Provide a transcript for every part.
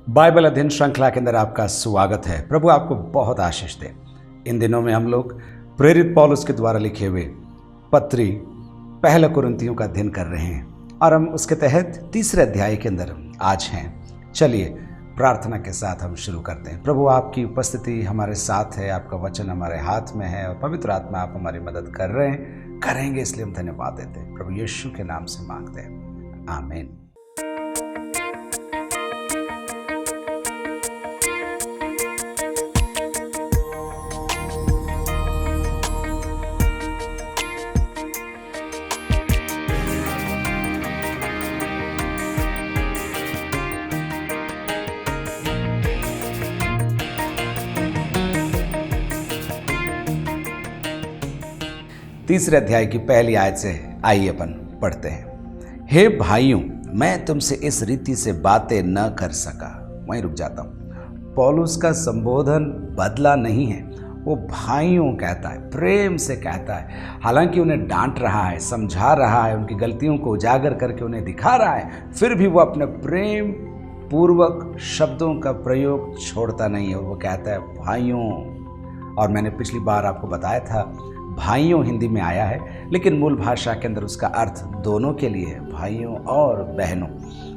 Bible अध्ययन श्रृंखला के अंदर आपका स्वागत है। प्रभु आपको बहुत आशीष दे। इन दिनों में हम लोग प्रेरित पौलुस के द्वारा लिखे हुए पत्री पहला कुरिन्थियों का अध्ययन कर रहे हैं और हम उसके तहत तीसरे अध्याय के अंदर आज हैं। चलिए प्रार्थना के साथ हम शुरू करते हैं। प्रभु आपकी उपस्थिति हमारे साथ है, आपका वचन हमारे हाथ में है और पवित्र आत्मा आप हमारी मदद कर रहे हैं, करेंगे, इसलिए हम धन्यवाद देते हैं। प्रभु यीशु के नाम से मांगते हैं, आमीन। तीसरे अध्याय की पहली आयत से आइए अपन पढ़ते हैं। हे भाइयों, मैं तुमसे इस रीति से बातें न कर सका। वहीं रुक जाता हूँ। पौलुस का संबोधन बदला नहीं है, वो भाइयों कहता है, प्रेम से कहता है। हालांकि उन्हें डांट रहा है, समझा रहा है, उनकी गलतियों को उजागर करके उन्हें दिखा रहा है, फिर भी वो अपने प्रेम पूर्वक शब्दों का प्रयोग छोड़ता नहीं है। वो कहता है भाइयों। और मैंने पिछली बार आपको बताया था भाइयों हिंदी में आया है, लेकिन मूल भाषा के अंदर उसका अर्थ दोनों के लिए है, भाइयों और बहनों।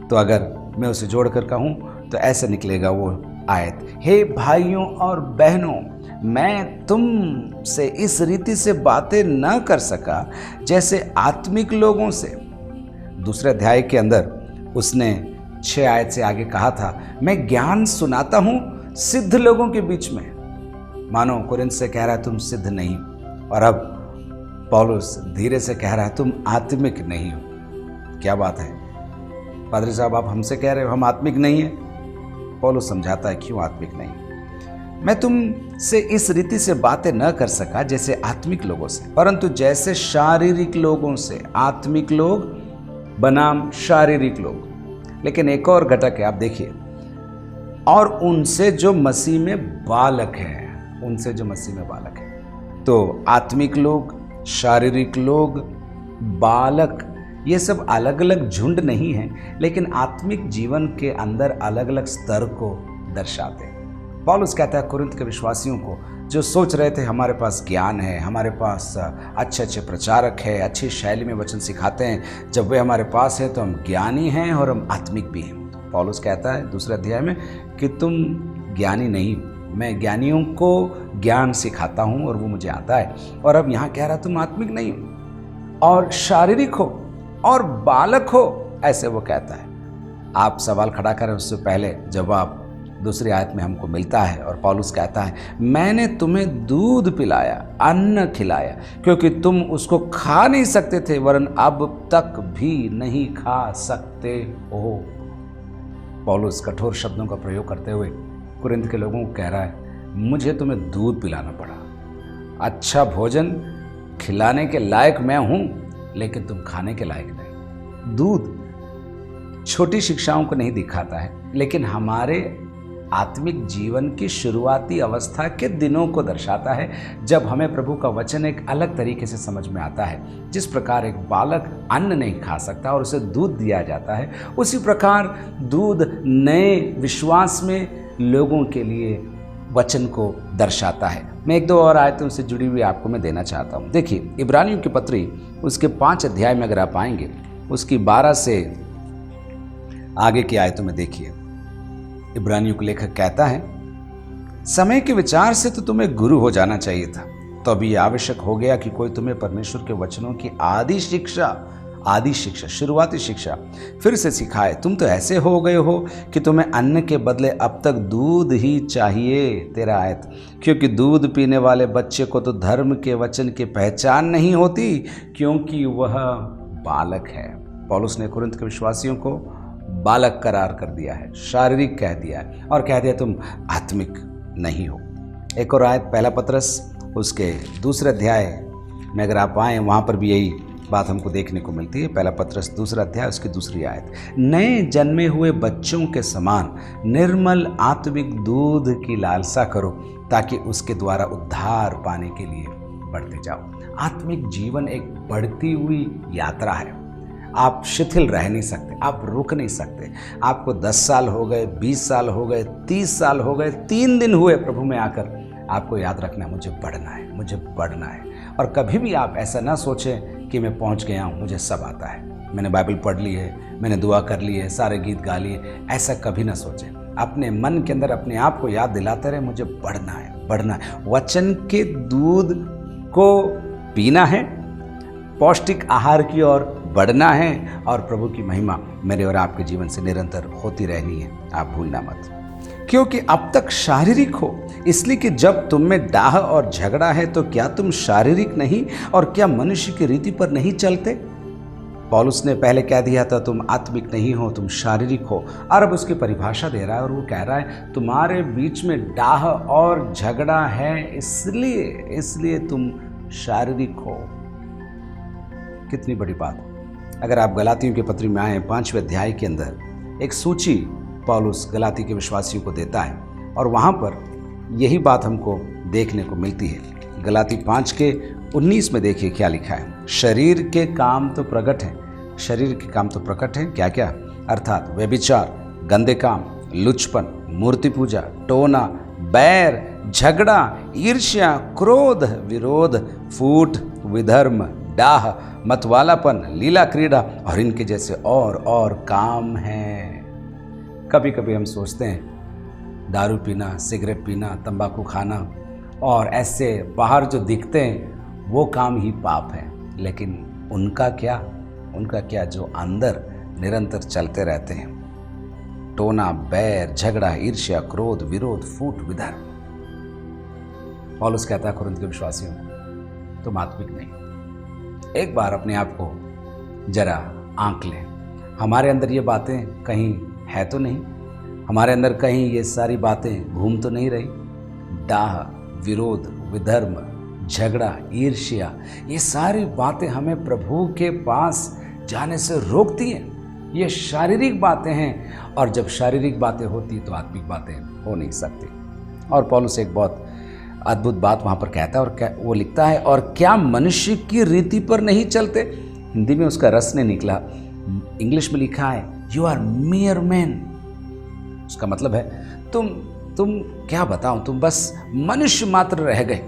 तो अगर मैं उसे जोड़कर कहूँ तो ऐसे निकलेगा वो आयत, हे भाइयों और बहनों, मैं तुम से इस रीति से बातें न कर सका जैसे आत्मिक लोगों से। दूसरे अध्याय के अंदर उसने 6 आयत से आगे कहा था, मैं ज्ञान सुनाता हूँ सिद्ध लोगों के बीच में। मानो कुरिन्थ से कह रहा है तुम सिद्ध नहीं, और अब पौलुस धीरे से कह रहा है तुम आत्मिक नहीं हो। क्या बात है पादरी साहब, आप हमसे कह रहे हो हम आत्मिक नहीं है। पौलुस समझाता है क्यों आत्मिक नहीं। मैं तुमसे इस रीति से बातें न कर सका जैसे आत्मिक लोगों से, परंतु जैसे शारीरिक लोगों से। आत्मिक लोग बनाम शारीरिक लोग। लेकिन एक और घटक है, आप देखिए, और उनसे जो मसीह में बालक है, उनसे जो मसीह में बालक है। तो आत्मिक लोग, शारीरिक लोग, बालक, ये सब अलग अलग झुंड नहीं हैं, लेकिन आत्मिक जीवन के अंदर अलग अलग स्तर को दर्शाते हैं। पौलुस कहता है कुरिन्थ के विश्वासियों को जो सोच रहे थे हमारे पास ज्ञान है, हमारे पास अच्छे अच्छे प्रचारक है, अच्छी शैली में वचन सिखाते हैं, जब वे हमारे पास है तो हम ज्ञानी हैं और हम आत्मिक भी हैं। पौलुस कहता है दूसरे अध्याय में कि तुम ज्ञानी नहीं हो, मैं ज्ञानियों को ज्ञान सिखाता हूं और वो मुझे आता है। और अब यहां कह रहा तुम आत्मिक नहीं हो और शारीरिक हो और बालक हो, ऐसे वो कहता है। आप सवाल खड़ा करें उससे पहले जवाब दूसरी आयत में हमको मिलता है और पौलुस कहता है मैंने तुम्हें दूध पिलाया, अन्न खिलाया, क्योंकि तुम उसको खा नहीं सकते थे, वरन अब तक भी नहीं खा सकते हो। पौलुस कठोर शब्दों का प्रयोग करते हुए कुरिन्थ के लोगों को कह रहा है मुझे तुम्हें दूध पिलाना पड़ा। अच्छा भोजन खिलाने के लायक मैं हूं, लेकिन तुम खाने के लायक नहीं। दूध छोटी शिक्षाओं को नहीं दिखाता है, लेकिन हमारे आत्मिक जीवन की शुरुआती अवस्था के दिनों को दर्शाता है, जब हमें प्रभु का वचन एक अलग तरीके से समझ में आता है। जिस प्रकार एक बालक अन्न नहीं खा सकता और उसे दूध दिया जाता है, उसी प्रकार दूध नए विश्वास में लोगों के लिए वचन को दर्शाता है। मैं 1-2 और आयतों से जुड़ी हुई आपको मैं देना चाहता हूँ। देखिए इब्रानियों की पत्री उसके 5 अध्याय में अगर आप आएंगे, उसकी 12 से आगे की आयतों में देखिए, इब्रानियों के लेखक कहता है समय के विचार से तो तुम्हें गुरु हो जाना चाहिए था, तो अभी आवश्यक हो गया कि कोई तुम्हें परमेश्वर के वचनों की आदि शिक्षा, शुरुआती शिक्षा फिर से सिखाए। तुम तो ऐसे हो गए हो कि तुम्हें अन्न के बदले अब तक दूध ही चाहिए। 13 आयत, क्योंकि दूध पीने वाले बच्चे को तो धर्म के वचन की पहचान नहीं होती, क्योंकि वह बालक है। पौलुस ने कुरिन्थ के विश्वासियों को बालक करार कर दिया है, शारीरिक कह दिया है और कह दिया तुम आत्मिक नहीं हो। एक और आयत पहला पत्रस उसके दूसरे अध्याय में अगर आप आएँ, वहाँ पर भी यही बात हमको देखने को मिलती है। पहला पत्रस दूसरा अध्याय उसकी दूसरी आयत, नए जन्मे हुए बच्चों के समान निर्मल आत्मिक दूध की लालसा करो, ताकि उसके द्वारा उद्धार पाने के लिए बढ़ते जाओ। आत्मिक जीवन एक बढ़ती हुई यात्रा है। आप शिथिल रह नहीं सकते, आप रुक नहीं सकते। आपको 10 साल हो गए, 20 साल हो गए, 30 साल हो गए, 3 दिन हुए प्रभु में आकर, आपको याद रखना है मुझे बढ़ना है, मुझे बढ़ना है। और कभी भी आप ऐसा ना सोचें कि मैं पहुंच गया हूं, मुझे सब आता है, मैंने बाइबल पढ़ ली है, मैंने दुआ कर ली है, सारे गीत गा लिए, ऐसा कभी ना सोचें। अपने मन के अंदर अपने आप को याद दिलाते रहे मुझे बढ़ना है, बढ़ना है। वचन के दूध को पीना है, पौष्टिक आहार की ओर बढ़ना है, और प्रभु की महिमा मेरे और आपके जीवन से निरंतर होती रहनी है, आप भूलना मत। क्योंकि अब तक शारीरिक हो, इसलिए कि जब तुम में डाह और झगड़ा है तो क्या तुम शारीरिक नहीं और क्या मनुष्य की रीति पर नहीं चलते। पौलुस ने पहले कह दिया था तुम आत्मिक नहीं हो, तुम शारीरिक हो, और अब उसकी परिभाषा दे रहा है और वो कह रहा है तुम्हारे बीच में डाह और झगड़ा है, इसलिए तुम शारीरिक हो। कितनी बड़ी बात। अगर आप गलातियों के पत्री में आए 5वें अध्याय के अंदर एक सूची पौलुस गलाती के विश्वासियों को देता है, और वहाँ पर यही बात हमको देखने को मिलती है। गलाती 5:19 में देखिए क्या लिखा है। शरीर के काम तो प्रकट हैं, शरीर के काम तो प्रकट हैं, क्या क्या? अर्थात व्यभिचार, गंदे काम, लुचपन, मूर्ति पूजा, टोना, बैर, झगड़ा, ईर्ष्या, क्रोध, विरोध, फूट, विधर्म, डाह, मतवालापन, लीला क्रीड़ा और इनके जैसे और काम हैं। कभी कभी हम सोचते हैं दारू पीना, सिगरेट पीना, तंबाकू खाना और ऐसे बाहर जो दिखते हैं वो काम ही पाप है, लेकिन उनका क्या जो अंदर निरंतर चलते रहते हैं। टोना, बैर, झगड़ा, ईर्ष्या, क्रोध, विरोध, फूट, विधर्म। पौलुस कहता है कुरिन्थ के विश्वासियों को तुम आत्मिक नहीं। एक बार अपने आप को जरा आंक लें, हमारे अंदर ये बातें कहीं है तो नहीं, हमारे अंदर कहीं ये सारी बातें घूम तो नहीं रही। डाह, विरोध, विधर्म, झगड़ा, ईर्ष्या, ये सारी बातें हमें प्रभु के पास जाने से रोकती हैं। ये शारीरिक बातें हैं, और जब शारीरिक बातें होती तो आत्मिक बातें हो नहीं सकती। और पौलुस एक बहुत अद्भुत बात वहाँ पर कहता है, और वो लिखता है और क्या मनुष्य की रीति पर नहीं चलते। हिंदी में उसका रस नहीं निकला, इंग्लिश में लिखा है यू आर मेयर मैन। उसका मतलब है तुम क्या बताऊं, तुम बस मनुष्य मात्र रह गए।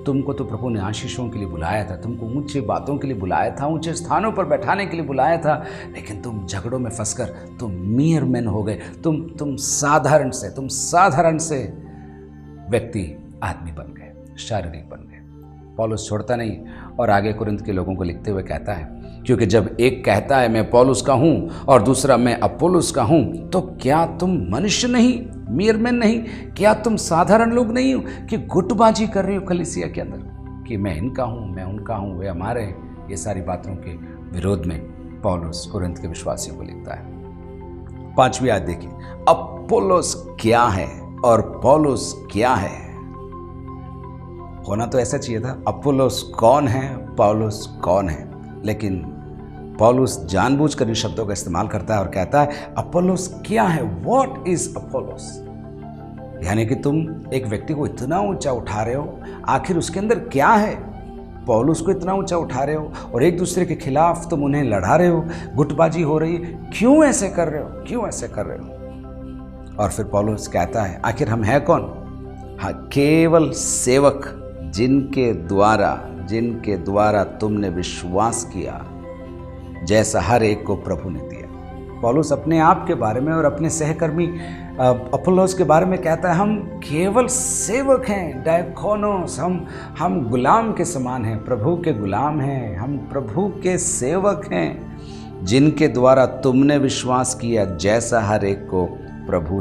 तुमको तो प्रभु ने आशीषों के लिए बुलाया था, तुमको ऊंचे बातों के लिए बुलाया था, ऊंचे स्थानों पर बैठाने के लिए बुलाया था, लेकिन तुम झगड़ों में फंसकर तुम मेयर मैन हो गए। तुम साधारण से व्यक्ति आदमी बन गए, शारीरिक बन गए। पौलुस छोड़ता नहीं और आगे कुरिन्थ के लोगों को लिखते हुए कहता है क्योंकि जब एक कहता है मैं पौलुस का हूँ और दूसरा मैं अपोलोस का हूँ, तो क्या तुम मनुष्य नहीं, मेयर मैन नहीं, क्या तुम साधारण लोग नहीं हो कि गुटबाजी कर रहे हो कलीसिया के अंदर कि मैं इनका हूँ, मैं उनका हूँ, वे हमारे हैं। ये सारी बातों के विरोध में पौलुस कुरिन्थ के विश्वासियों को लिखता है। 5वीं आयत देखिए, अपोलोस क्या है और पौलुस क्या है। होना तो ऐसा चाहिए था, अपोलोस कौन है, पौलुस कौन है, लेकिन पौलुस जानबूझकर इन शब्दों का इस्तेमाल करता है और कहता है अपोलोस क्या है, व्हाट इज अपोलोस। यानी कि तुम एक व्यक्ति को इतना ऊंचा उठा रहे हो, आखिर उसके अंदर क्या है। पौलुस को इतना ऊंचा उठा रहे हो और एक दूसरे के खिलाफ तुम उन्हें लड़ा रहे हो, गुटबाजी हो रही है, क्यों ऐसे कर रहे हो, क्यों ऐसे कर रहे हो। और फिर पौलुस कहता है आखिर हम हैं कौन। हाँ, केवल सेवक जिनके द्वारा तुमने विश्वास किया, जैसा हर एक को प्रभु ने दिया। पौलुस अपने आप के बारे में और अपने सहकर्मी अपोलोस के बारे में कहता है हम केवल सेवक हैं, डायकोनोस, हम गुलाम के समान हैं, प्रभु के गुलाम हैं, हम प्रभु के सेवक हैं, जिनके द्वारा तुमने विश्वास किया, जैसा हर एक को प्रभु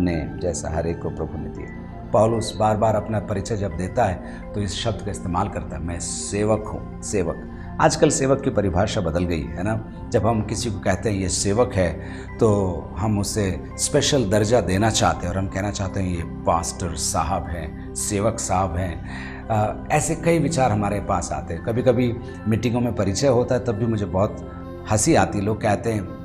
ने दिया। पौलुस बार बार अपना परिचय जब देता है तो इस शब्द का इस्तेमाल करता है, मैं सेवक हूँ। सेवक, आजकल सेवक की परिभाषा बदल गई है ना। जब हम किसी को कहते हैं ये सेवक है तो हम उसे स्पेशल दर्जा देना चाहते हैं और हम कहना चाहते हैं ये पास्टर साहब हैं, सेवक साहब हैं। ऐसे कई विचार हमारे पास आते हैं। कभी कभी मीटिंगों में परिचय होता है तब भी मुझे बहुत हंसी आती है। लोग कहते हैं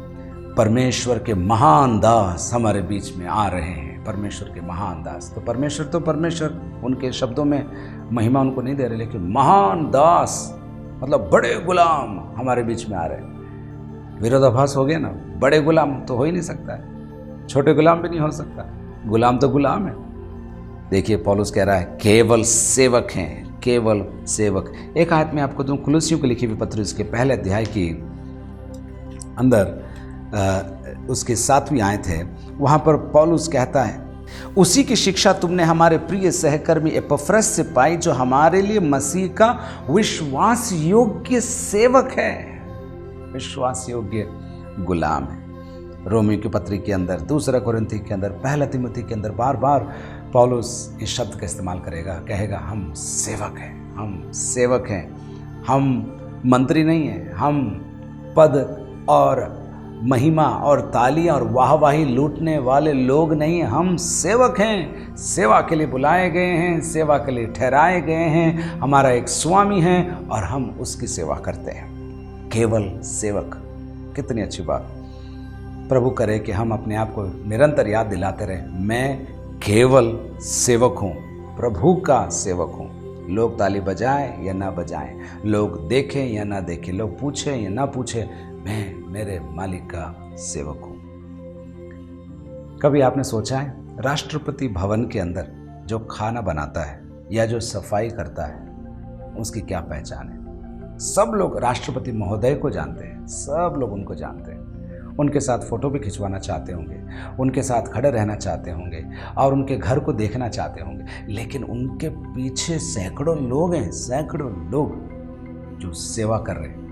परमेश्वर के महान दास हमारे बीच में आ रहे हैं, परमेश्वर के महान दास। तो परमेश्वर उनके शब्दों में महिमा उनको नहीं दे रहे, लेकिन महान दास मतलब बड़े गुलाम हमारे बीच में आ रहे हैं। विरोधाभास हो गया ना। बड़े गुलाम तो हो ही नहीं सकता है, छोटे गुलाम भी नहीं हो सकता, गुलाम तो गुलाम है। देखिए पौलुस कह रहा है केवल सेवक हैं, केवल सेवक। एक आयत में आपको दूं, कुलुस्सियों को लिखी हुई पत्री उसके पहले अध्याय की अंदर उसकी 7वीं आयत है, वहाँ पर पौलुस कहता है उसी की शिक्षा तुमने हमारे प्रिय सहकर्मी एपफ्रस से पाई, जो हमारे लिए मसीह का विश्वास योग्य सेवक है, विश्वास योग्य गुलाम है। रोमियो की पत्री के अंदर, 2 कोरिन्थी के अंदर, 1 तीमुथी के अंदर बार बार पौलुस इस शब्द का इस्तेमाल करेगा, कहेगा हम सेवक हैं, हम सेवक हैं, हम मंत्री नहीं हैं, हम पद और महिमा और तालियां और वाहवाही लूटने वाले लोग नहीं हैं, हम सेवक हैं, सेवा के लिए बुलाए गए हैं, सेवा के लिए ठहराए गए हैं। हमारा एक स्वामी है और हम उसकी सेवा करते हैं, केवल सेवक। कितनी अच्छी बात। प्रभु करे कि हम अपने आप को निरंतर याद दिलाते रहें, मैं केवल सेवक हूँ, प्रभु का सेवक हूँ। लोग ताली बजाएं या ना बजाएं, लोग देखें या ना देखें, लोग पूछें या ना पूछें, मैं मेरे मालिक का सेवक हूँ। कभी आपने सोचा है राष्ट्रपति भवन के अंदर जो खाना बनाता है या जो सफाई करता है उसकी क्या पहचान है? सब लोग राष्ट्रपति महोदय को जानते हैं, सब लोग उनको जानते हैं, उनके साथ फ़ोटो भी खिंचवाना चाहते होंगे, उनके साथ खड़े रहना चाहते होंगे और उनके घर को देखना चाहते होंगे, लेकिन उनके पीछे सैकड़ों लोग हैं, सैकड़ों लोग जो सेवा कर रहे हैं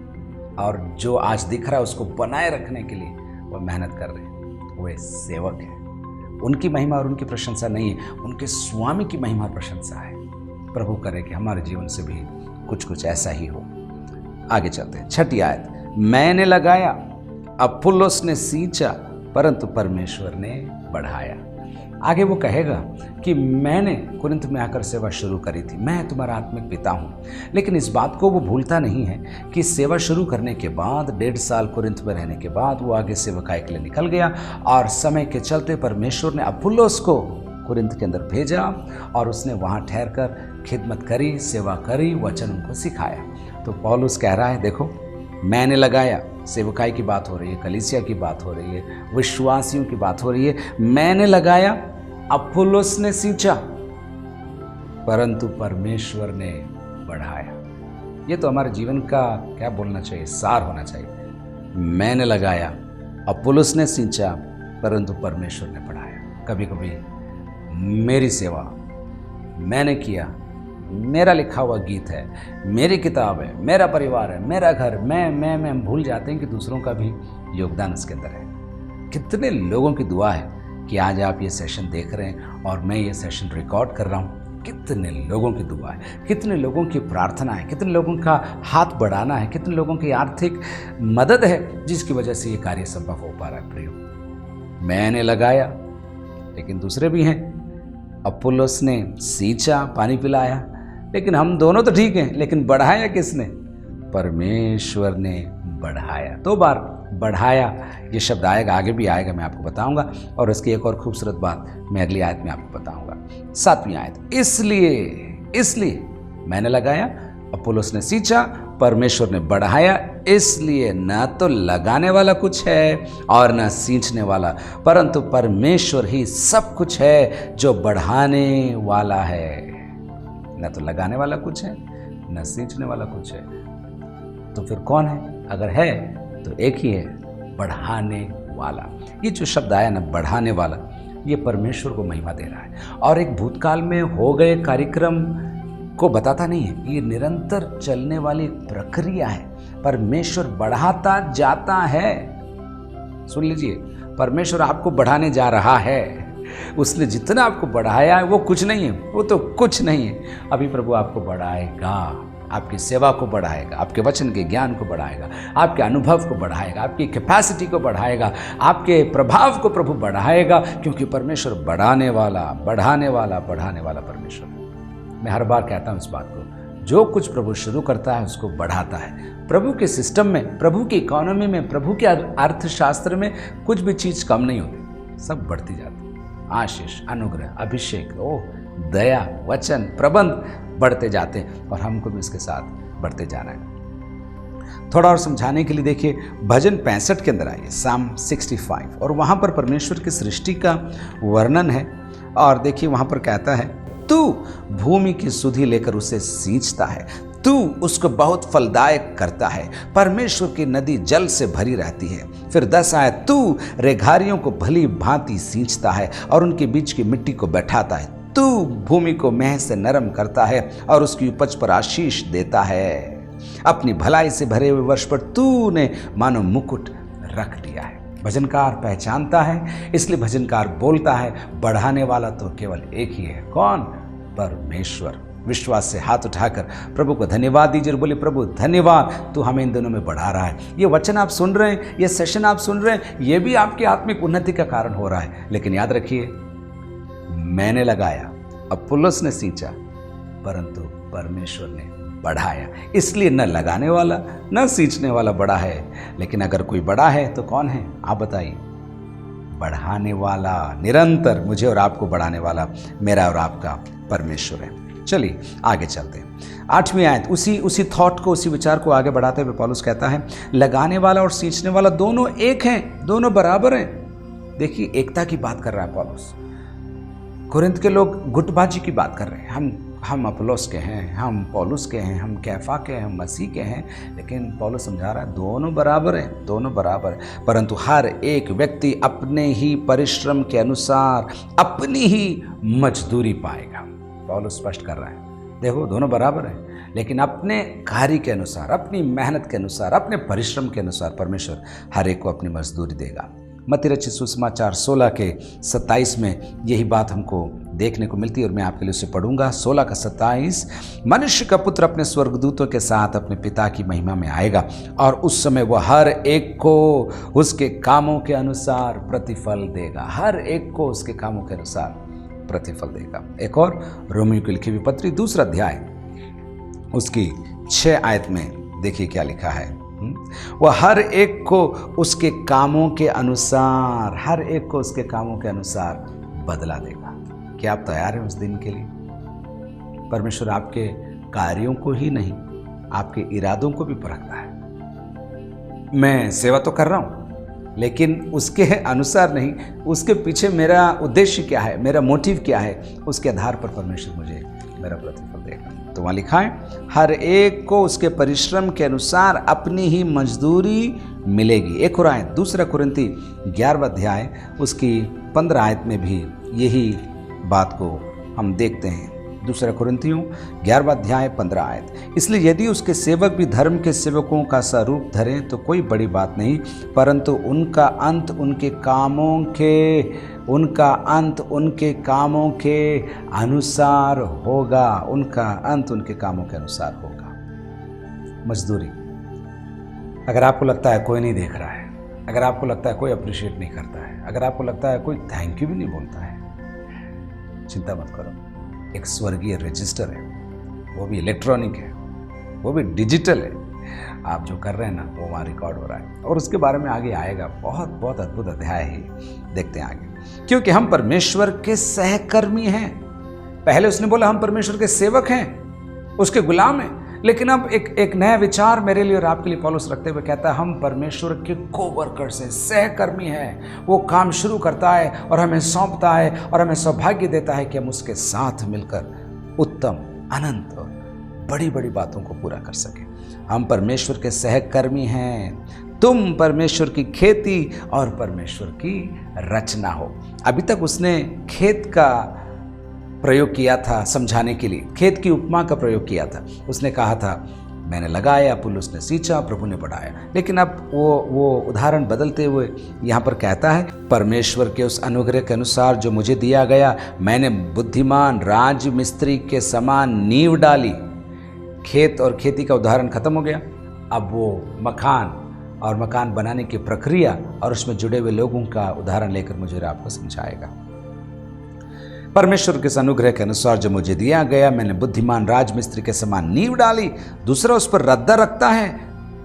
और जो आज दिख रहा है उसको बनाए रखने के लिए वो मेहनत कर रहे हैं, वे सेवक हैं। उनकी महिमा और उनकी प्रशंसा नहीं है, उनके स्वामी की महिमा और प्रशंसा है। प्रभु करे कि हमारे जीवन से भी कुछ कुछ ऐसा ही हो। आगे चलते हैं, 6ठी आयत, मैंने लगाया, अपुल्लोस ने सींचा, परंतु परमेश्वर ने बढ़ाया। आगे वो कहेगा कि मैंने कुरिन्थ में आकर सेवा शुरू करी थी, मैं तुम्हारा आत्मिक पिता हूँ। लेकिन इस बात को वो भूलता नहीं है कि सेवा शुरू करने के बाद 1.5 साल कुरिन्थ में रहने के बाद वो आगे सेवकाई के लिए निकल गया और समय के चलते परमेश्वर ने अपुल्लोस को कुरिन्थ के अंदर भेजा और उसने वहाँ ठहर कर खिदमत करी, सेवा करी, वचन उनको सिखाया। तो पौलुस कह रहा है देखो मैंने लगाया, सेवकाई की बात हो रही है, कलीसिया की बात हो रही है, विश्वासियों की बात हो रही है। मैंने लगाया, अपुल्लोस ने सींचा, परंतु परमेश्वर ने बढ़ाया। ये तो हमारे जीवन का क्या बोलना चाहिए, सार होना चाहिए। मैंने लगाया, अपुल्लोस ने सींचा, परंतु परमेश्वर ने बढ़ाया। कभी कभी मेरी सेवा मैंने किया, मेरा लिखा हुआ गीत है, मेरी किताब है, मेरा परिवार है, मेरा घर, मैं हम भूल जाते हैं कि दूसरों का भी योगदान इसके अंदर है। कितने लोगों की दुआ है कि आज आप ये सेशन देख रहे हैं और मैं ये सेशन रिकॉर्ड कर रहा हूँ। कितने लोगों की दुआ है, कितने लोगों की प्रार्थना है, कितने लोगों का हाथ बढ़ाना है, कितने लोगों की आर्थिक मदद है जिसकी वजह से ये कार्य संभव हो पा रहा है। प्रियो, मैंने लगाया, लेकिन दूसरे भी हैं। अपुल्लोस ने सींचा, पानी पिलाया, लेकिन हम दोनों तो ठीक हैं, लेकिन बढ़ाया किसने? परमेश्वर ने बढ़ाया। 2 बार बढ़ाया ये शब्द आएगा, आगे भी आएगा, मैं आपको बताऊंगा। और इसकी एक और खूबसूरत बात मैं अगली आयत में आपको बताऊंगा। 7वीं आयत, इसलिए मैंने लगाया, अपुल्लोस ने सींचा, परमेश्वर ने बढ़ाया। इसलिए न तो लगाने वाला कुछ है और न सींचने वाला, परंतु परमेश्वर ही सब कुछ है जो बढ़ाने वाला है। न तो लगाने वाला कुछ है, न सींचने वाला कुछ है, तो फिर कौन है? अगर है तो एक ही है, बढ़ाने वाला। ये जो शब्द आया ना, बढ़ाने वाला, ये परमेश्वर को महिमा दे रहा है और एक भूतकाल में हो गए कार्यक्रम को बताता नहीं है। ये निरंतर चलने वाली प्रक्रिया है। परमेश्वर बढ़ाता जाता है। सुन लीजिए, परमेश्वर आपको बढ़ाने जा रहा है। उसने जितना आपको बढ़ाया है वो कुछ नहीं है, वो तो कुछ नहीं है। अभी प्रभु आपको बढ़ाएगा, आपकी सेवा को बढ़ाएगा, आपके वचन के ज्ञान को बढ़ाएगा, आपके अनुभव को बढ़ाएगा, आपकी कैपेसिटी को बढ़ाएगा, आपके प्रभाव को प्रभु बढ़ाएगा, क्योंकि परमेश्वर बढ़ाने वाला परमेश्वर है। मैं हर बार कहता हूँ इस बात को, जो कुछ प्रभु शुरू करता है उसको बढ़ाता है। प्रभु के सिस्टम में, प्रभु की इकोनॉमी में, प्रभु के अर्थशास्त्र में कुछ भी चीज़ कम नहीं होती, सब बढ़ती जाती है। आशीष, अनुग्रह, अभिषेक, दया, वचन, प्रबंध बढ़ते जाते हैं और हमको भी इसके साथ बढ़ते जाना है। थोड़ा और समझाने के लिए देखिए भजन 65 के अंदर आइए, साम 65, और वहाँ पर परमेश्वर की सृष्टि का वर्णन है। और देखिए वहाँ पर कहता है, तू भूमि की सुधि लेकर उसे सींचता है, तू उसको बहुत फलदायक करता है, परमेश्वर की नदी जल से भरी रहती है। फिर 10 आए, तू रेघारियों को भली भांति सींचता है और उनके बीच की मिट्टी को बैठाता है, तू भूमि को मेह से नरम करता है और उसकी उपज पर आशीष देता है। अपनी भलाई से भरे हुए वर्ष पर तूने मानो मुकुट रख दिया है। भजनकार पहचानता है, इसलिए भजनकार बोलता है, बढ़ाने वाला तो केवल एक ही है। कौन? परमेश्वर। विश्वास से हाथ उठाकर प्रभु को धन्यवाद दीजिए और बोले, प्रभु धन्यवाद, तू हमें इन दिनों में बढ़ा रहा है। ये वचन आप सुन रहे हैं, ये सेशन आप सुन रहे हैं, ये भी आपकी आत्मिक उन्नति का कारण हो रहा है। लेकिन याद रखिए, मैंने लगाया, अपुल्लोस ने सींचा, परंतु परमेश्वर ने बढ़ाया। इसलिए न लगाने वाला न सींचने वाला बड़ा है, लेकिन अगर कोई बड़ा है तो कौन है? आप बताइए। बढ़ाने वाला, निरंतर मुझे और आपको बढ़ाने वाला मेरा और आपका परमेश्वर है। चलिए आगे चलते हैं। 8वीं आयत, उसी थॉट को, उसी विचार को आगे बढ़ाते हुए पौलुस कहता है, लगाने वाला और सींचने वाला दोनों एक हैं, दोनों बराबर हैं। देखिए एकता की बात कर रहा है पौलुस। कुरिन्थ के लोग गुटबाजी की बात कर रहे हैं, हम अपोलोस के हैं, हम पौलुस के हैं, हम कैफा के हैं, हम मसीह के हैं। लेकिन पौलुस समझा रहा है दोनों बराबर हैं, दोनों बराबर हैं, परंतु हर एक व्यक्ति अपने ही परिश्रम के अनुसार अपनी ही मजदूरी पाएगा। पौलुस स्पष्ट कर रहा है, देखो दोनों बराबर हैं, लेकिन अपने कार्य के अनुसार, अपनी मेहनत के अनुसार, अपने परिश्रम के अनुसार परमेश्वर हर एक को अपनी मजदूरी देगा। मत्ती रचित सुसमाचार 16 के 27 में यही बात हमको देखने को मिलती है और मैं आपके लिए उसे पढ़ूंगा। 16 का 27, मनुष्य का पुत्र अपने स्वर्गदूतों के साथ अपने पिता की महिमा में आएगा और उस समय वह हर एक को उसके कामों के अनुसार प्रतिफल देगा। हर एक को उसके कामों के अनुसार प्रतिफल देगा। एक और रोमियो की लिखी हुई पत्री 2 अध्याय उसकी 6 आयत में देखिए क्या लिखा है। वह हर एक को उसके कामों के अनुसार, हर एक को उसके कामों के अनुसार बदला देगा। क्या आप तैयार हैं उस दिन के लिए? परमेश्वर आपके कार्यों को ही नहीं, आपके इरादों को भी परखता है। मैं सेवा तो कर रहा हूं, लेकिन उसके अनुसार नहीं, उसके पीछे मेरा उद्देश्य क्या है, मेरा मोटिव क्या है, उसके आधार पर परमेश्वर मुझे मेरा प्रतिफल देगा। तो वहां लिखा है, हर एक को उसके परिश्रम के अनुसार अपनी ही मजदूरी मिलेगी। एक और आयत 2 कुरिन्ती 11 अध्याय उसकी 15 आयत में भी यही बात को हम देखते हैं। 2 कुरिन्थियों 11 अध्याय 15 आयत, इसलिए यदि उसके सेवक भी धर्म के सेवकों का स्वरूप धरें तो कोई बड़ी बात नहीं, परंतु उनका अंत उनके कामों के अनुसार होगा। उनका अंत उनके कामों के अनुसार होगा। मजदूरी। अगर आपको लगता है कोई नहीं देख रहा है, अगर आपको लगता है कोई अप्रिशिएट नहीं करता है, अगर आपको लगता है कोई थैंक यू भी नहीं बोलता है, चिंता मत करो। एक स्वर्गीय रजिस्टर है, वो भी इलेक्ट्रॉनिक है, वो भी डिजिटल है। आप जो कर रहे हैं ना, वो वहाँ रिकॉर्ड हो रहा है और उसके बारे में आगे आएगा। बहुत बहुत अद्भुत अध्याय है, देखते हैं आगे। क्योंकि हम परमेश्वर के सहकर्मी हैं। पहले उसने बोला हम परमेश्वर के सेवक हैं, उसके गुलाम हैं, लेकिन अब एक नया विचार मेरे लिए और आपके लिए पौलुस रखते हुए कहता है, हम परमेश्वर के कोवर्कर्स हैं, सहकर्मी हैं। वो काम शुरू करता है और हमें सौंपता है और हमें सौभाग्य देता है कि हम उसके साथ मिलकर उत्तम, अनंत और बड़ी बड़ी बातों को पूरा कर सकें। हम परमेश्वर के सहकर्मी हैं। तुम परमेश्वर की खेती और परमेश्वर की रचना हो। अभी तक उसने खेत का प्रयोग किया था समझाने के लिए, खेत की उपमा का प्रयोग किया था। उसने कहा था मैंने लगाया, अपुल्लोस ने सींचा, प्रभु ने बढ़ाया। लेकिन अब वो उदाहरण बदलते हुए यहाँ पर कहता है, परमेश्वर के उस अनुग्रह के अनुसार जो मुझे दिया गया, मैंने बुद्धिमान राज मिस्त्री के समान नींव डाली। खेत और खेती का उदाहरण खत्म हो गया। अब वो मकान और मकान बनाने की प्रक्रिया और उसमें जुड़े हुए लोगों का उदाहरण लेकर मुझे आपको समझाएगा। परमेश्वर के अनुग्रह के अनुसार जो मुझे दिया गया, मैंने बुद्धिमान राजमिस्त्री के समान नींव डाली, दूसरा उस पर रद्दा रखता है।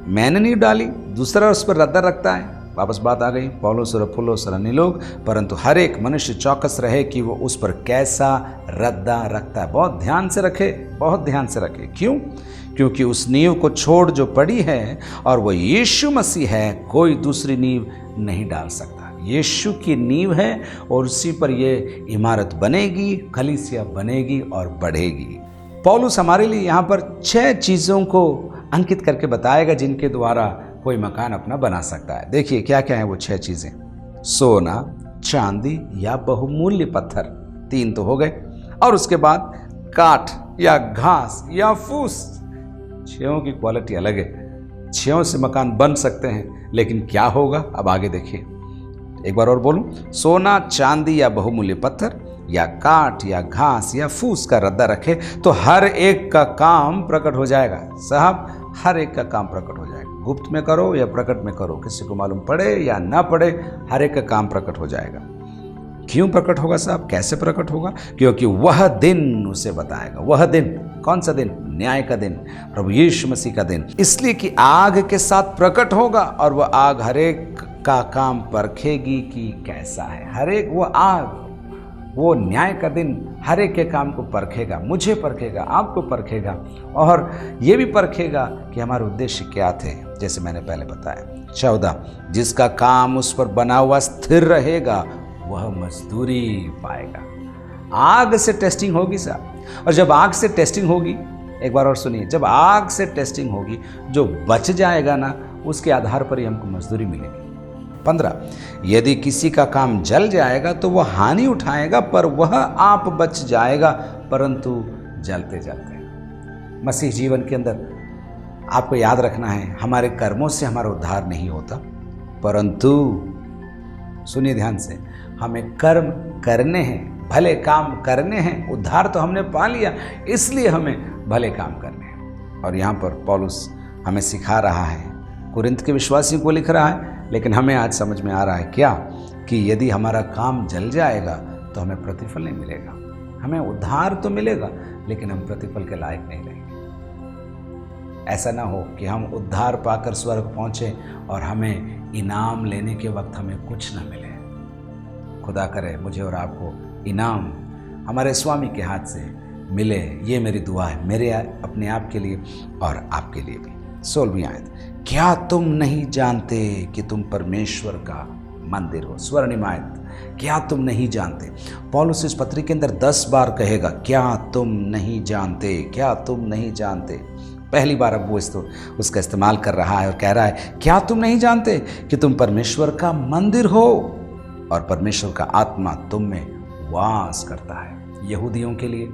मैंने नींव डाली, दूसरा उस पर रद्दा रखता है। वापस बात आ गई, पौलुस और अपुल्लोस और अन्य लोग, परंतु हर एक मनुष्य चौकस रहे कि वो उस पर कैसा रद्दा रखता है। बहुत ध्यान से रखे, बहुत ध्यान से रखे। क्यों? क्योंकि उस नींव को छोड़ जो पड़ी है और वो यीशु मसीह है, कोई दूसरी नींव नहीं डाल सकता। यीशु की नींव है और उसी पर ये इमारत बनेगी, कलीसिया बनेगी और बढ़ेगी। पौलुस हमारे लिए यहाँ पर 6 चीज़ों को अंकित करके बताएगा जिनके द्वारा कोई मकान अपना बना सकता है। देखिए क्या क्या है वो 6 चीज़ें। सोना, चांदी या बहुमूल्य पत्थर, 3 तो हो गए, और उसके बाद काठ या घास या फूस। 6 की क्वालिटी अलग है। 6 से मकान बन सकते हैं, लेकिन क्या होगा अब आगे देखिए। एक बार और बोलूं, सोना, चांदी या बहुमूल्य पत्थर या काठ या घास या फूस का रद्दा रखे तो हर एक का काम प्रकट हो जाएगा। साहब, हर एक का काम प्रकट हो जाएगा। गुप्त में करो या प्रकट में करो, किसी को मालूम पड़े या ना पड़े, हर एक का काम प्रकट हो जाएगा। क्यों प्रकट होगा साहब, कैसे प्रकट होगा? क्योंकि वह दिन उसे बताएगा। वह दिन कौन सा दिन? न्याय का दिन, प्रभु यीशु मसीह का दिन। इसलिए कि आग के साथ प्रकट होगा और वह आग हर एक का काम परखेगी कि कैसा है। हर एक वो आग, वो न्याय का दिन हर एक के काम को परखेगा। मुझे परखेगा, आपको परखेगा, और ये भी परखेगा कि हमारे उद्देश्य क्या थे। जैसे मैंने पहले बताया 14, जिसका काम उस पर बना हुआ स्थिर रहेगा वह मजदूरी पाएगा। आग से टेस्टिंग होगी साहब, और जब आग से टेस्टिंग होगी, एक बार और सुनिए, जब आग से टेस्टिंग होगी, जो बच जाएगा ना, उसके आधार पर ही हमको मजदूरी मिलेगी। 15, यदि किसी का काम जल जाएगा तो वह हानि उठाएगा, पर वह आप बच जाएगा, परंतु जलते जलते। मसीह जीवन के अंदर आपको याद रखना है, हमारे कर्मों से हमारा उद्धार नहीं होता, परंतु सुनिए ध्यान से, हमें कर्म करने हैं, भले काम करने हैं। उद्धार तो हमने पा लिया, इसलिए हमें भले काम करने हैं। और यहाँ पर पौलुस हमें सिखा रहा है, कुरिन्थ के विश्वासियों को लिख रहा है, लेकिन हमें आज समझ में आ रहा है क्या, कि यदि हमारा काम जल जाएगा तो हमें प्रतिफल नहीं मिलेगा। हमें उद्धार तो मिलेगा, लेकिन हम प्रतिफल के लायक नहीं रहेंगे। ऐसा ना हो कि हम उद्धार पाकर स्वर्ग पहुंचे और हमें इनाम लेने के वक्त हमें कुछ ना मिले। खुदा करे मुझे और आपको इनाम हमारे स्वामी के हाथ से मिले, ये मेरी दुआ है, मेरे अपने आप के लिए और आपके लिए भी। 16वीं आयत, क्या तुम नहीं जानते कि तुम परमेश्वर का मंदिर हो? स्वर्णिम आयत, क्या तुम नहीं जानते? पौलुस इस पत्री के अंदर 10 बार कहेगा क्या तुम नहीं जानते, क्या तुम नहीं जानते। पहली बार अब वो उसका इस्तेमाल कर रहा है और कह रहा है क्या तुम नहीं जानते कि तुम परमेश्वर का मंदिर हो और परमेश्वर का आत्मा तुम में वास करता है। यहूदियों के लिए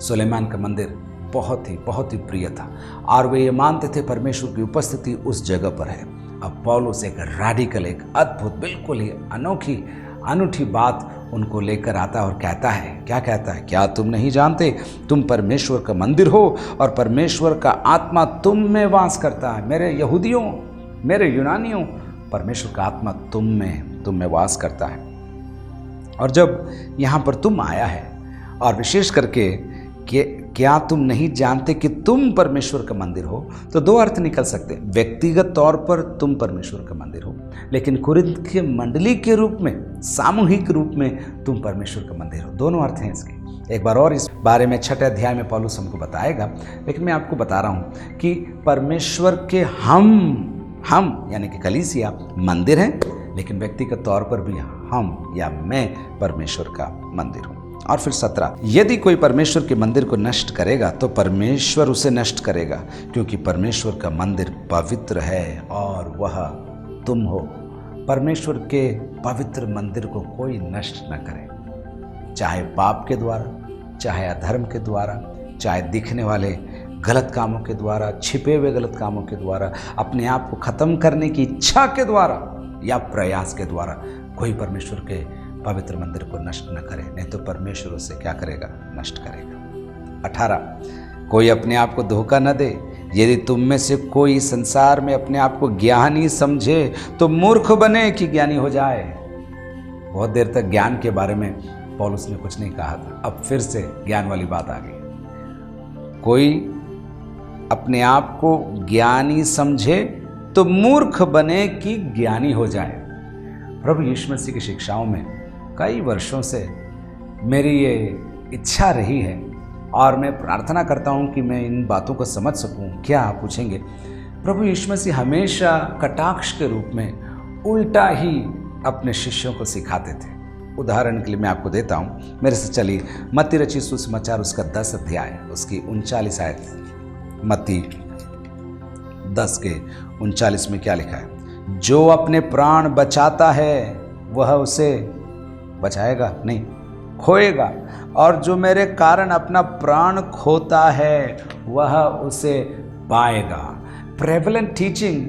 सुलेमान का मंदिर बहुत ही प्रिय था और वे ये मानते थे परमेश्वर की उपस्थिति उस जगह पर है। अब पौलुस एक रैडिकल, एक अद्भुत, बिल्कुल ही अनूठी बात उनको लेकर आता है और कहता है, क्या कहता है? क्या तुम नहीं जानते तुम परमेश्वर का मंदिर हो और परमेश्वर का आत्मा तुम में वास करता है। मेरे यहूदियों, मेरे यूनानियों, परमेश्वर का आत्मा तुम में वास करता है। और जब यहाँ पर तुम आया है, और विशेष करके क्या तुम नहीं जानते कि तुम परमेश्वर का मंदिर हो, तो 2 अर्थ निकल सकते हैं। व्यक्तिगत तौर पर तुम परमेश्वर का मंदिर हो, लेकिन कुरिन्थ के मंडली के रूप में, सामूहिक रूप में तुम परमेश्वर का मंदिर हो। दोनों अर्थ हैं इसके। एक बार और इस बारे में 6 अध्याय में पौलुस हमको बताएगा, लेकिन मैं आपको बता रहा हूँ कि परमेश्वर के हम यानी कि कलीसिया मंदिर है, लेकिन व्यक्तिगत तौर पर भी हम या मैं परमेश्वर का मंदिर हूँ। और फिर 17, यदि कोई परमेश्वर के मंदिर को नष्ट करेगा तो परमेश्वर उसे नष्ट करेगा, क्योंकि परमेश्वर का मंदिर पवित्र है और वह तुम हो। परमेश्वर के पवित्र मंदिर को कोई नष्ट न करे, चाहे पाप के द्वारा, चाहे अधर्म के द्वारा, चाहे दिखने वाले गलत कामों के द्वारा, छिपे हुए गलत कामों के द्वारा, अपने आप को खत्म करने की इच्छा के द्वारा या प्रयास के द्वारा कोई परमेश्वर के पवित्र मंदिर को नष्ट न करे, नहीं तो परमेश्वर उसे क्या करेगा? नष्ट करेगा। 18, कोई अपने आप को धोखा न दे। यदि तुम में से कोई संसार में अपने आप को ज्ञानी समझे तो मूर्ख बने कि ज्ञानी हो जाए। बहुत देर तक ज्ञान के बारे में पौलुस ने कुछ नहीं कहा था, अब फिर से ज्ञान वाली बात आ गई। कोई अपने आप को ज्ञानी समझे तो मूर्ख बने कि ज्ञानी हो जाए। प्रभु यीशु मसीह की शिक्षाओं में कई वर्षों से मेरी ये इच्छा रही है और मैं प्रार्थना करता हूँ कि मैं इन बातों को समझ सकूँ। क्या आप पूछेंगे? प्रभु यीशु मसीह हमेशा कटाक्ष के रूप में उल्टा ही अपने शिष्यों को सिखाते थे। उदाहरण के लिए मैं आपको देता हूँ, मेरे से चलिए मत्ती रचित सुसमाचार उसका 10 अध्याय उसकी 39 आयत। मत्ती 10 के 39 में क्या लिखा है? जो अपने प्राण बचाता है वह उसे बचाएगा नहीं, खोएगा, और जो मेरे कारण अपना प्राण खोता है वह उसे पाएगा। प्रेवलेंट टीचिंग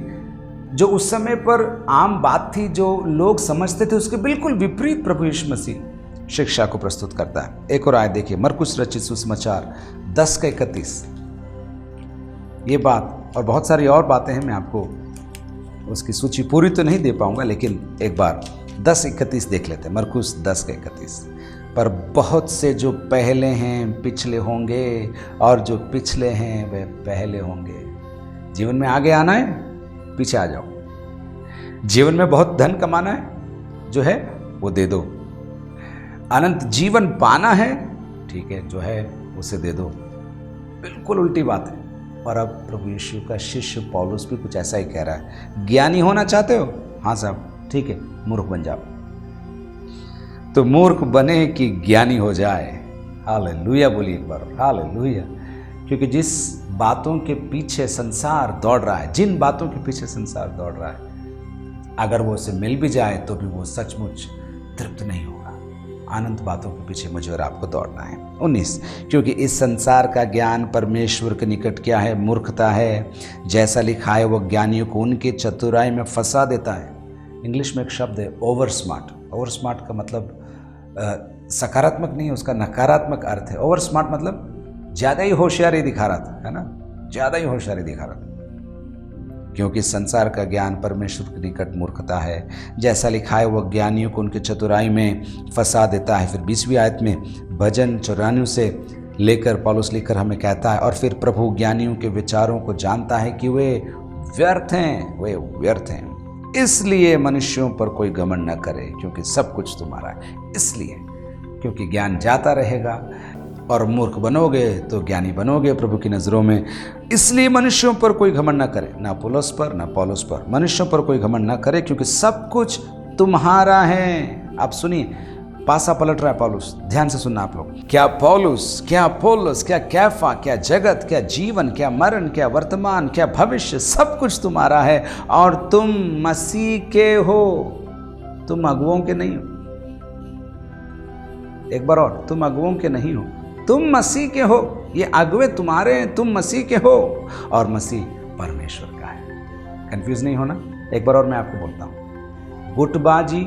जो उस समय पर आम बात थी, जो लोग समझते थे, उसके बिल्कुल विपरीत प्रभु यीशु मसीह शिक्षा को प्रस्तुत करता है। एक और आयत देखिए, मरकुस रचित सुसमाचार 10 का 31। ये बात और बहुत सारी और बातें हैं, मैं आपको उसकी सूची पूरी तो नहीं दे पाऊंगा, लेकिन एक बार 10:31 देख लेते हैं। मरकुस 10:31। पर बहुत से जो पहले हैं पिछले होंगे, और जो पिछले हैं वे पहले होंगे। जीवन में आगे आना है, पीछे आ जाओ। जीवन में बहुत धन कमाना है, जो है वो दे दो। अनंत जीवन पाना है, ठीक है, जो है उसे दे दो। बिल्कुल उल्टी बात है। और अब प्रभु यीशु का शिष्य पौलुस भी कुछ ऐसा ही कह रहा है। ज्ञानी होना चाहते हो? हाँ साहब, ठीक है, मूर्ख बन जाओ। तो मूर्ख बने कि ज्ञानी हो जाए। हालेलुया बोलिए एक बार, हालेलुया। क्योंकि जिस बातों के पीछे संसार दौड़ रहा है, जिन बातों के पीछे संसार दौड़ रहा है, अगर वो उसे मिल भी जाए तो भी वो सचमुच तृप्त नहीं होगा। अनंत बातों के पीछे मुझे और आपको दौड़ना है। 19, क्योंकि इस संसार का ज्ञान परमेश्वर के निकट क्या है? मूर्खता है। जैसा लिखा है, वो ज्ञानियों को उनके चतुराई में फंसा देता है। इंग्लिश में एक शब्द है ओवर स्मार्ट। ओवर स्मार्ट का मतलब सकारात्मक नहीं है, उसका नकारात्मक अर्थ है। ओवर स्मार्ट मतलब ज़्यादा ही होशियारी दिखा रहा था, है ना, ज़्यादा ही होशियारी दिखा रहा था। क्योंकि संसार का ज्ञान परमेश्वर के निकट मूर्खता है। जैसा लिखा है, वह ज्ञानियों को उनके चतुराई में फंसा देता है। फिर 20वीं आयत में भजन 94 से लेकर पौलुस लिखकर हमें कहता है, और फिर प्रभु ज्ञानियों के विचारों को जानता है कि वे व्यर्थ हैं, वे व्यर्थ हैं। इसलिए मनुष्यों पर कोई घमंड न करे, क्योंकि सब कुछ तुम्हारा है। इसलिए क्योंकि ज्ञान जाता रहेगा, और मूर्ख बनोगे तो ज्ञानी बनोगे प्रभु की नज़रों में। इसलिए मनुष्यों पर कोई घमंड न करे, ना अपोलोस पर ना पौलुस पर। मनुष्यों पर कोई घमंड न करे, क्योंकि सब कुछ तुम्हारा है। आप सुनिए, पासा पलट रहा है पौलुस, ध्यान से सुनना आप लोग। क्या पौलुस, क्या अपोलोस, क्या कैफा, क्या जगत, क्या जीवन, क्या मरण, क्या वर्तमान, क्या भविष्य, सब कुछ तुम्हारा है, और तुम मसीह के हो। तुम अगुओं के नहीं हो। एक बार और, तुम अगुओं के नहीं हो, तुम मसीह के हो। ये अगुए तुम्हारे हैं, तुम मसीह के हो, और मसीह परमेश्वर का है। कंफ्यूज नहीं होना। एक बार और मैं आपको बोलता हूँ, गुटबाजी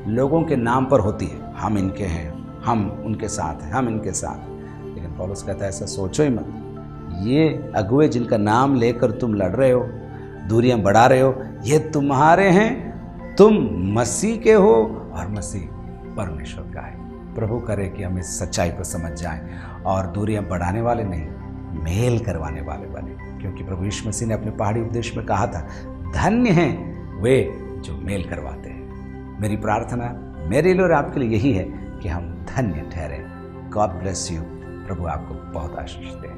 लोगों के नाम पर होती है। हम इनके हैं, हम उनके साथ हैं, हम इनके साथ। लेकिन पौलुस कहता है ऐसा सोचो ही मत। ये अगुए जिनका नाम लेकर तुम लड़ रहे हो, दूरियां बढ़ा रहे हो, ये तुम्हारे हैं, तुम मसीह के हो, और मसीह परमेश्वर का है। प्रभु करे कि हम इस सच्चाई को समझ जाएं और दूरियां बढ़ाने वाले नहीं, मेल करवाने वाले बने। क्योंकि प्रभु यीशु मसीह ने अपने पहाड़ी उपदेश में कहा था, धन्य हैं वे जो मेल करवाते हैं। मेरी प्रार्थना मेरे लिए और आपके लिए यही है कि हम धन्य ठहरें। God bless you. प्रभु आपको बहुत आशीष दे।